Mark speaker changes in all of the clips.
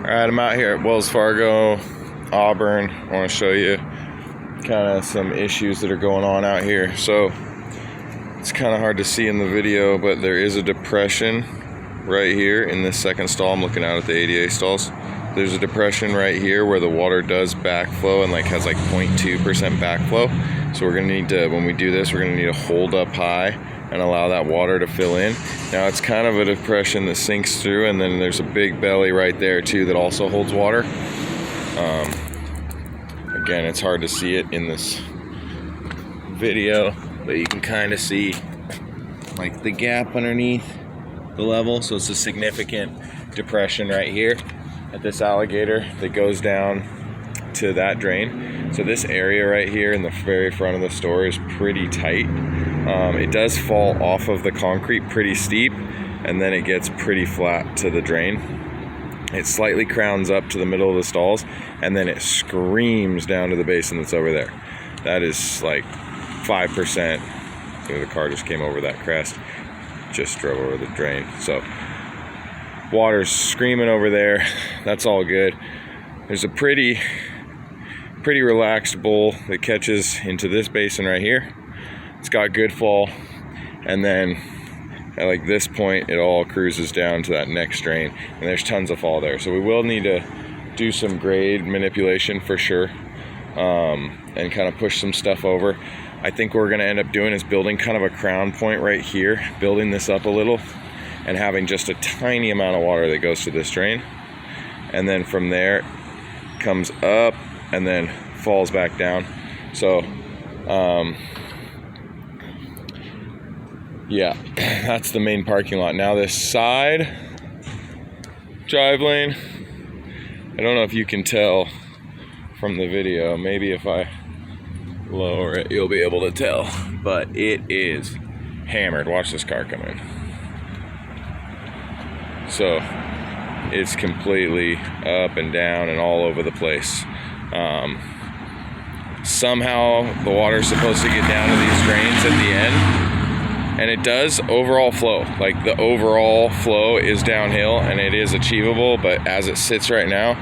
Speaker 1: Alright, I'm out here at Wells Fargo, Auburn. I want to show you kind of some issues that are going on out here. So it's kind of hard to see in the video, but there is a depression right here in this second stall. I'm looking out at the ADA stalls. There's a depression right here where the water does backflow and has 0.2% backflow. So we're gonna need to, when we do this, we're gonna need to hold up high and allow that water to fill in. Now it's kind of a depression that sinks through, and then there's a big belly right there too that also holds water. Again, it's hard to see it in this video, but you can kind of see the gap underneath the level. So it's a significant depression right here at this alligator that goes down to that drain. So this area right here in the very front of the store is pretty tight. It does fall off of the concrete pretty steep, and then it gets pretty flat to the drain. It slightly crowns up to the middle of the stalls, and then it screams down to the basin that's over there. That is 5%. The car just came over that crest, just drove over the drain. So water's screaming over there. That's all good. There's a pretty relaxed bowl that catches into this basin right here. It's got good fall, and then at this point it all cruises down to that next drain, and there's tons of fall there. So we will need to do some grade manipulation for sure, and kind of push some stuff over. I think what we're going to end up doing is building kind of a crown point right here, building this up a little and having just a tiny amount of water that goes to this drain, and then from there comes up and then falls back down. So yeah, that's the main parking lot. Now this side drive lane, I don't know if you can tell from the video, maybe if I lower it you'll be able to tell, but it is hammered. Watch this car come in. So it's completely up and down and all over the place. Somehow the water's supposed to get down to these drains at the end, and it does overall flow. The overall flow is downhill and it is achievable, but as it sits right now,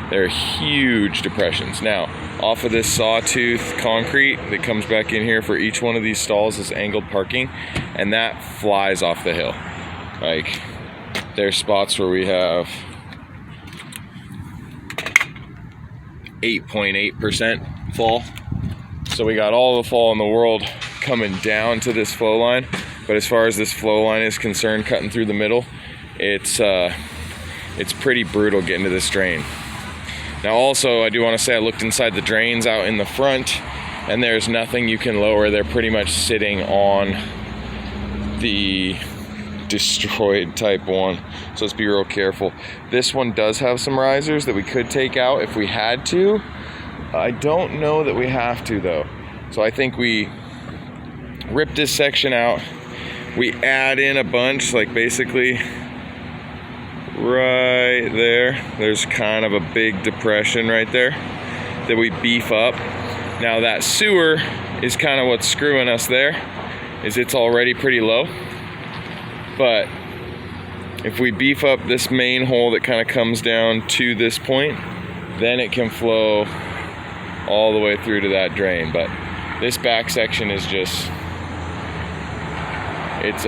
Speaker 1: there are huge depressions. Now, off of this sawtooth concrete that comes back in here for each one of these stalls is angled parking, and that flies off the hill. There's spots where we have 8.8% fall. So we got all the fall in the world coming down to this flow line. But as far as this flow line is concerned, cutting through the middle, it's pretty brutal getting to this drain. Now also, I do want to say I looked inside the drains out in the front, and there's nothing you can lower. They're pretty much sitting on the destroyed type 1, so let's be real careful. This one does have some risers that we could take out if we had to. I don't know that we have to though. So I think we rip this section out, we add in a bunch, basically right there's kind of a big depression right there that we beef up. Now that sewer is kind of what's screwing us there, is it's already pretty low. But if we beef up this main hole that kind of comes down to this point, then it can flow all the way through to that drain. But this back section is just, it's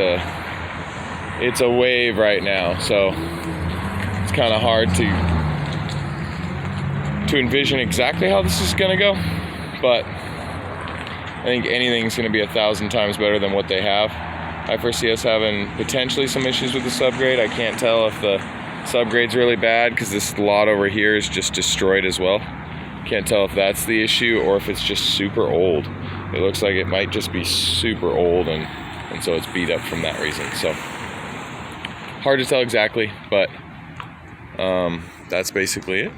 Speaker 1: a wave right now. So it's kind of hard to envision exactly how this is gonna go. But I think anything's gonna be 1,000 times better than what they have. I foresee us having potentially some issues with the subgrade. I can't tell if the subgrade's really bad because this lot over here is just destroyed as well. Can't tell if that's the issue or if it's just super old. It looks like it might just be super old, and so it's beat up from that reason. So hard to tell exactly, but that's basically it.